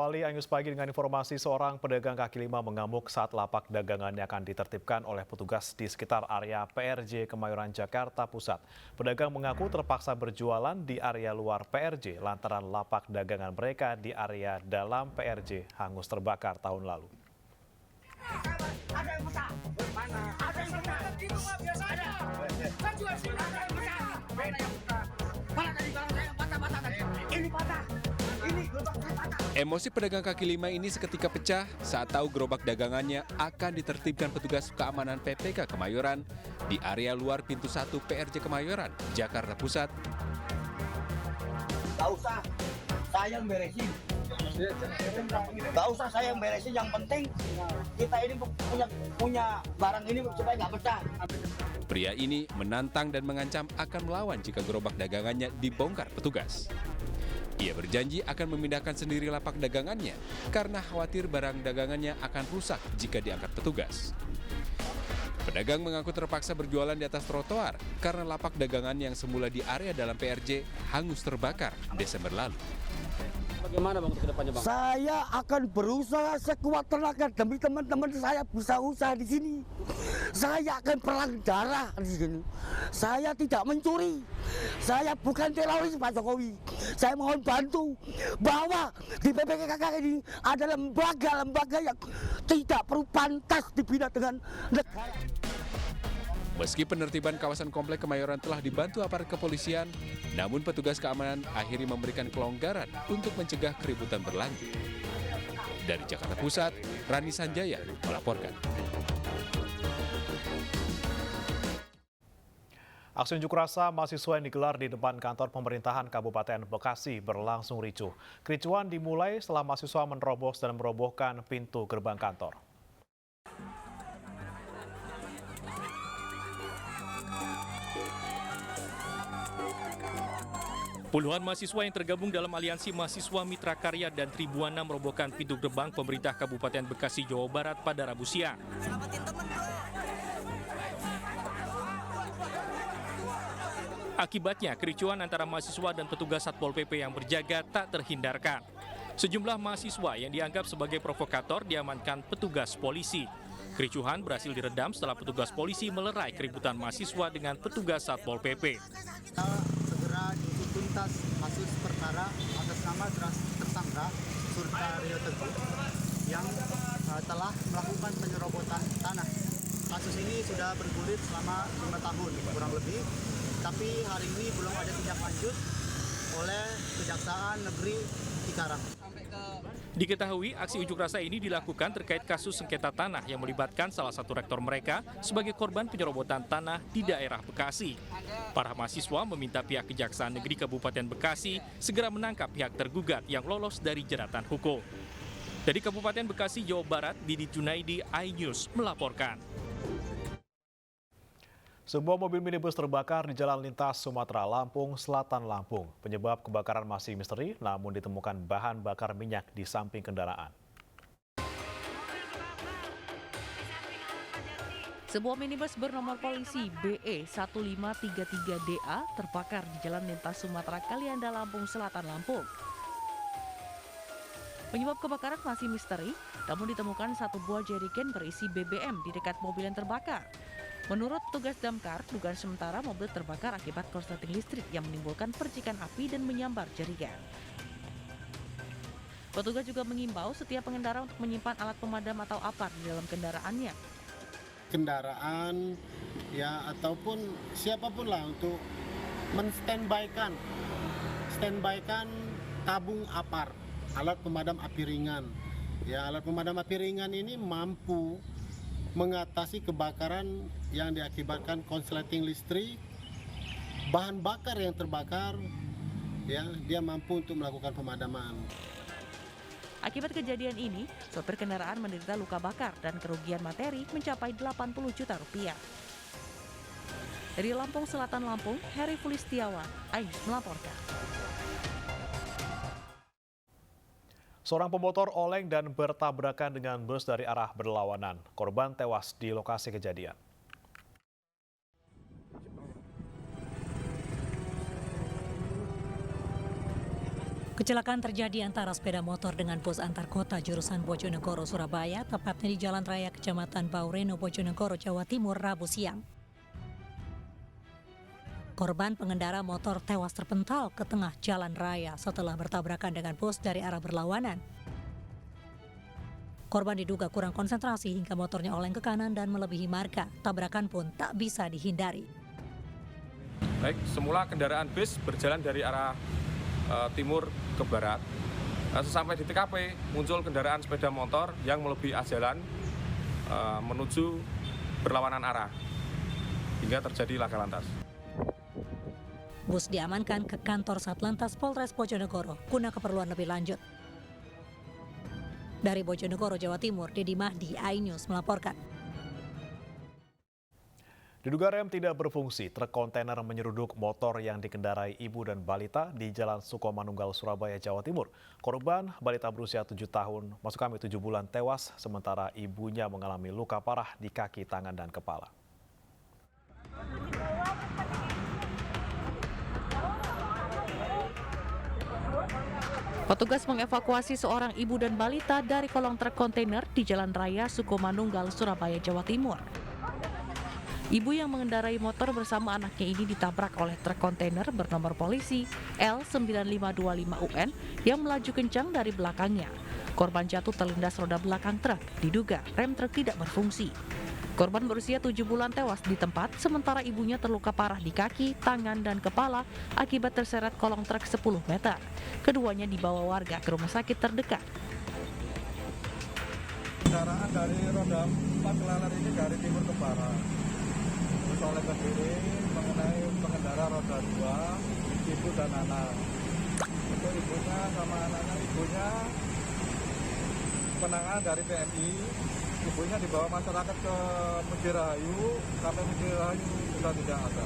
awali Anyus Pagi dengan informasi seorang pedagang kaki lima mengamuk saat lapak dagangannya akan ditertibkan oleh petugas di sekitar area PRJ Kemayoran, Jakarta Pusat. Pedagang mengaku terpaksa berjualan di area luar PRJ lantaran lapak dagangan mereka di area dalam PRJ hangus terbakar tahun lalu. Emosi pedagang kaki lima ini seketika pecah saat tahu gerobak dagangannya akan ditertibkan petugas keamanan PPK Kemayoran di area luar pintu 1 PRJ Kemayoran, Jakarta Pusat. Gak usah saya yang beresin. Gak usah saya yang beresin, yang penting kita ini punya barang ini supaya nggak pecah. Pria ini menantang dan mengancam akan melawan jika gerobak dagangannya dibongkar petugas. Ia berjanji akan memindahkan sendiri lapak dagangannya karena khawatir barang dagangannya akan rusak jika diangkat petugas. Pedagang mengaku terpaksa berjualan di atas trotoar karena lapak dagangan yang semula di area dalam PRJ hangus terbakar Desember lalu. Bagaimana Bang ke depannya Bang? Saya akan berusaha sekuat tenaga demi teman-teman saya bisa usaha di sini. Saya akan perang darah di sini. Saya tidak mencuri. Saya bukan teroris Pak Jokowi. Saya mohon bantu bahwa di PPKK ini ada lembaga-lembaga yang tidak perlu pantas dibina dengan negara. Meski penertiban kawasan komplek Kemayoran telah dibantu aparat kepolisian, namun petugas keamanan akhirnya memberikan kelonggaran untuk mencegah keributan berlanjut. Dari Jakarta Pusat, Rani Sanjaya melaporkan. Aksi unjuk rasa mahasiswa yang digelar di depan kantor pemerintahan Kabupaten Bekasi berlangsung ricuh. Kericuhan dimulai setelah mahasiswa menerobos dan merobohkan pintu gerbang kantor. Puluhan mahasiswa yang tergabung dalam aliansi mahasiswa Mitra Karya dan Tribuana merobohkan pintu gerbang pemerintah Kabupaten Bekasi, Jawa Barat pada Rabu siang. Akibatnya, kericuhan antara mahasiswa dan petugas Satpol PP yang berjaga tak terhindarkan. Sejumlah mahasiswa yang dianggap sebagai provokator diamankan petugas polisi. Kericuhan berhasil diredam setelah petugas polisi melerai keributan mahasiswa dengan petugas Satpol PP. Segera dituntas kasus perkara atas nama tersangka Surkaryo Teguh yang telah melakukan penyerobotan tanah. Kasus ini sudah bergulir selama 5 tahun kurang lebih, tapi hari ini belum ada tindak lanjut oleh Kejaksaan Negeri Cikarang. Diketahui aksi unjuk rasa ini dilakukan terkait kasus sengketa tanah yang melibatkan salah satu rektor mereka sebagai korban penyerobotan tanah di daerah Bekasi. Para mahasiswa meminta pihak Kejaksaan Negeri Kabupaten Bekasi segera menangkap pihak tergugat yang lolos dari jeratan hukum. Dari Kabupaten Bekasi, Jawa Barat, Didi Junaidi, iNews melaporkan. Sebuah mobil minibus terbakar di Jalan Lintas Sumatera, Lampung Selatan, Lampung. Penyebab kebakaran masih misteri, namun ditemukan bahan bakar minyak di samping kendaraan. Sebuah minibus bernomor polisi BE 1533DA terbakar di Jalan Lintas Sumatera, Kalianda, Lampung Selatan, Lampung. Penyebab kebakaran masih misteri, namun ditemukan satu buah jerigen berisi BBM di dekat mobil yang terbakar. Menurut petugas damkar, dugaan sementara mobil terbakar akibat korsleting listrik yang menimbulkan percikan api dan menyambar jaringan. Petugas juga mengimbau setiap pengendara untuk menyimpan alat pemadam atau APAR di dalam kendaraannya. Kendaraan ya ataupun siapapun lah untuk menstandbykan tabung APAR, alat pemadam api ringan. Ya, alat pemadam api ringan ini mampu mengatasi kebakaran yang diakibatkan konsleting listrik, bahan bakar yang terbakar, ya dia mampu untuk melakukan pemadaman. Akibat kejadian ini, sopir kendaraan menderita luka bakar dan kerugian materi mencapai 80 juta rupiah. Dari Lampung Selatan, Lampung, Heri Fulistiawan, iNews melaporkan. Seorang pemotor oleng dan bertabrakan dengan bus dari arah berlawanan. Korban tewas di lokasi kejadian. Kecelakaan terjadi antara sepeda motor dengan bus antar kota jurusan Bojonegoro, Surabaya, tepatnya di Jalan Raya Kecamatan Baureno, Bojonegoro, Jawa Timur, Rabu siang. Korban pengendara motor tewas terpental ke tengah jalan raya setelah bertabrakan dengan bus dari arah berlawanan. Korban diduga kurang konsentrasi hingga motornya oleng ke kanan dan melebihi marka. Tabrakan pun tak bisa dihindari. Baik, semula kendaraan bus berjalan dari arah timur ke barat. Sesampai di TKP muncul kendaraan sepeda motor yang melebihi jalan menuju berlawanan arah hingga terjadi laka lantas. Bus diamankan ke kantor Satlantas Polres Bojonegoro guna keperluan lebih lanjut. Dari Bojonegoro, Jawa Timur, Dedi Mahdi, iNews melaporkan. Diduga rem tidak berfungsi, truk kontainer menyeruduk motor yang dikendarai ibu dan balita di Jalan Sukomanunggal, Surabaya, Jawa Timur. Korban, balita berusia 7 tahun, maksud kami 7 bulan, tewas, sementara ibunya mengalami luka parah di kaki, tangan, dan kepala. Petugas mengevakuasi seorang ibu dan balita dari kolong truk kontainer di Jalan Raya Sukomanunggal, Surabaya, Jawa Timur. Ibu yang mengendarai motor bersama anaknya ini ditabrak oleh truk kontainer bernomor polisi L9525UN yang melaju kencang dari belakangnya. Korban jatuh terlindas roda belakang truk, diduga rem truk tidak berfungsi. Korban berusia 7 bulan tewas di tempat, sementara ibunya terluka parah di kaki, tangan, dan kepala akibat terseret kolong truk 10 meter. Keduanya dibawa warga ke rumah sakit terdekat. Kendaraan dari roda 4 kelalar ini dari timur ke barat. Terus oleh ke kiri mengenai pengendara roda 2, ibu dan anak. Untuk ibunya sama anaknya, ibunya penanganan dari PMI. Ibunya dibawa masyarakat ke Mujirahayu, sampai Mujirahayu sudah tidak ada.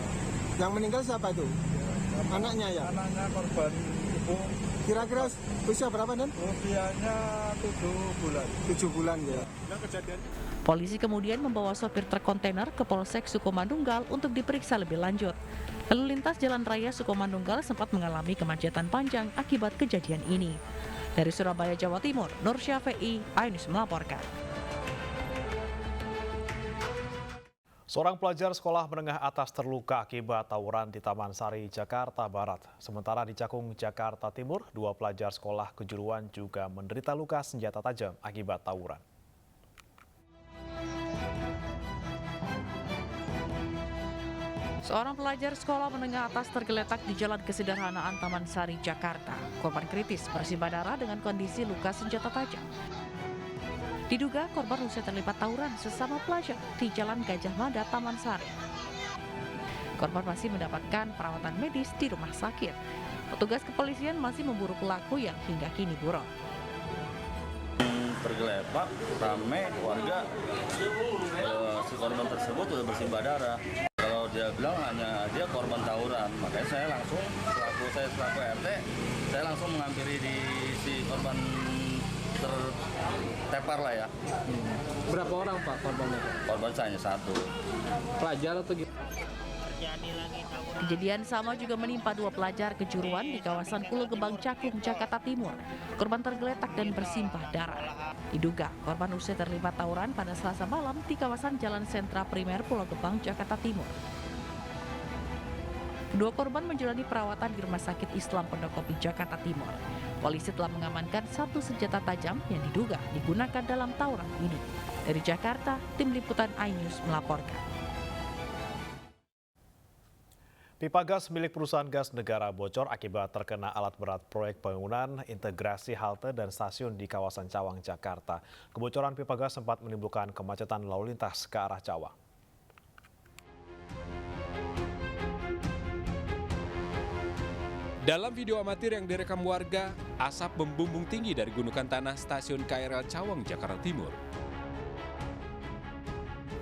Yang meninggal siapa itu? Ya, anaknya ya? Anaknya korban ibu. Kira-kira usia berapa, Dan? Usianya 7 bulan. 7 bulan ya. Polisi kemudian membawa sopir truk kontainer ke Polsek Sukomanunggal untuk diperiksa lebih lanjut. Lalu lintas Jalan Raya Sukomanunggal sempat mengalami kemacetan panjang akibat kejadian ini. Dari Surabaya, Jawa Timur, Nur Syafi'i, iNews melaporkan. Seorang pelajar sekolah menengah atas terluka akibat tawuran di Taman Sari, Jakarta Barat. Sementara di Cakung, Jakarta Timur, 2 pelajar sekolah kejuruan juga menderita luka senjata tajam akibat tawuran. Seorang pelajar sekolah menengah atas tergeletak di Jalan Kesederhanaan Taman Sari, Jakarta. Korban kritis bersimbah darah dengan kondisi luka senjata tajam. Diduga korban usai terlibat tawuran sesama pelajar di Jalan Gajah Mada, Taman Sari. Korban masih mendapatkan perawatan medis di rumah sakit. Petugas kepolisian masih memburu pelaku yang hingga kini buron. Tergeletak, ramai warga, si korban tersebut sudah bersimbah darah. Kalau dia bilang hanya dia korban tawuran, makanya saya langsung selaku RT, saya langsung menghampiri di si korban tertepar lah ya. Berapa orang Pak korbannya? Korban saya hanya 1. Pelajar atau gimana? Kejadian sama juga menimpa 2 pelajar kejuruan di kawasan Pulau Gebang, Cakung, Jakarta Timur. Korban tergeletak dan bersimbah darah. Diduga korban usai terlibat tawuran pada Selasa malam di kawasan Jalan Sentra Primer Pulau Gebang, Jakarta Timur. Kedua korban menjalani perawatan di Rumah Sakit Islam Pondokopi, Jakarta Timur. Polisi telah mengamankan 1 senjata tajam yang diduga digunakan dalam tawuran ini. Dari Jakarta, tim liputan iNews melaporkan. Pipa gas milik perusahaan gas negara bocor akibat terkena alat berat proyek bangunan integrasi halte dan stasiun di kawasan Cawang, Jakarta. Kebocoran pipa gas sempat menimbulkan kemacetan lalu lintas ke arah Cawang. Dalam video amatir yang direkam warga, asap membumbung tinggi dari gundukan tanah stasiun KRL Cawang, Jakarta Timur.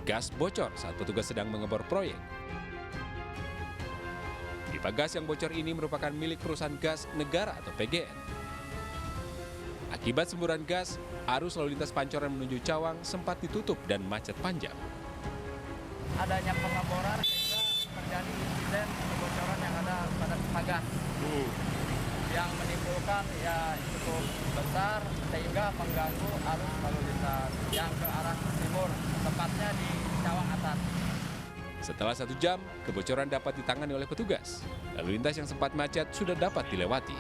Gas bocor saat petugas sedang mengebor proyek. Pipa gas yang bocor ini merupakan milik perusahaan gas negara atau PGN. Akibat semburan gas, arus lalu lintas Pancoran menuju Cawang sempat ditutup dan macet panjang. Adanya pengeboran sehingga terjadi insiden kebocoran yang ada pada pipa gas. yang menimbulkan ya cukup besar sehingga mengganggu arus lalu lintas yang ke arah timur, tepatnya di Cawang Atas. Setelah 1 jam, kebocoran dapat ditangani oleh petugas. Lalu lintas yang sempat macet sudah dapat dilewati.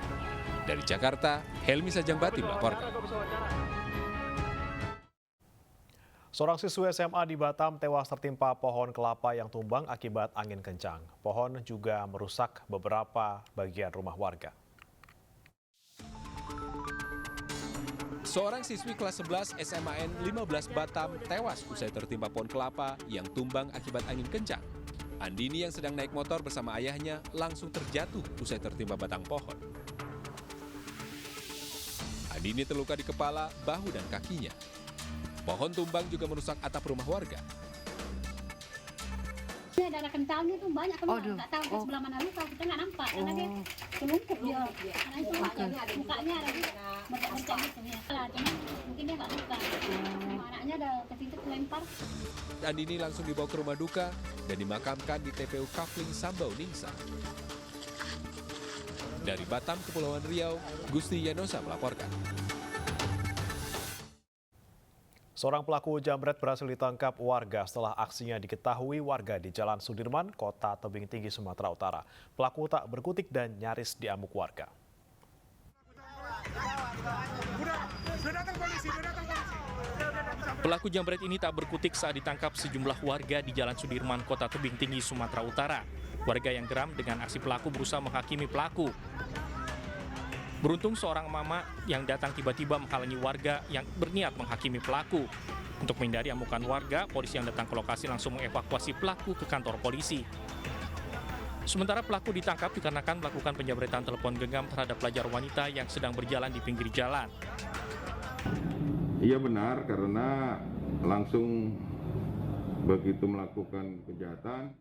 Dari Jakarta, Helmi Sajangbati melaporkan. Seorang siswa SMA di Batam tewas tertimpa pohon kelapa yang tumbang akibat angin kencang. Pohon juga merusak beberapa bagian rumah warga. Seorang siswi kelas 11 SMAN 15 Batam tewas usai tertimpa pohon kelapa yang tumbang akibat angin kencang. Andini yang sedang naik motor bersama ayahnya langsung terjatuh usai tertimpa batang pohon. Andini terluka di kepala, bahu, dan kakinya. Pohon tumbang juga merusak atap rumah warga. Ini darah kentalnya tuh banyak, kan nggak tahu ke sebelah mana luka, kita nggak nampak karena dia kelungkup dia. Karena itu mukanya ada bercak gitu ya. Cuma mungkin dia nggak luka. Anaknya ada ke situ kelempar. Andini langsung dibawa ke rumah duka dan dimakamkan di TPU Kafling Sambau Ningsa. Dari Batam, Kepulauan Riau, Gusti Yanosa melaporkan. Seorang pelaku jambret berhasil ditangkap warga setelah aksinya diketahui warga di Jalan Sudirman, Kota Tebing Tinggi, Sumatera Utara. Pelaku tak berkutik dan nyaris diamuk warga. Pelaku jambret ini tak berkutik saat ditangkap sejumlah warga di Jalan Sudirman, Kota Tebing Tinggi, Sumatera Utara. Warga yang geram dengan aksi pelaku berusaha menghakimi pelaku. Beruntung seorang mama yang datang tiba-tiba menghalangi warga yang berniat menghakimi pelaku. Untuk menghindari amukan warga, polisi yang datang ke lokasi langsung mengevakuasi pelaku ke kantor polisi. Sementara pelaku ditangkap dikarenakan melakukan penjambretan telepon genggam terhadap pelajar wanita yang sedang berjalan di pinggir jalan. Iya benar, karena langsung begitu melakukan kejahatan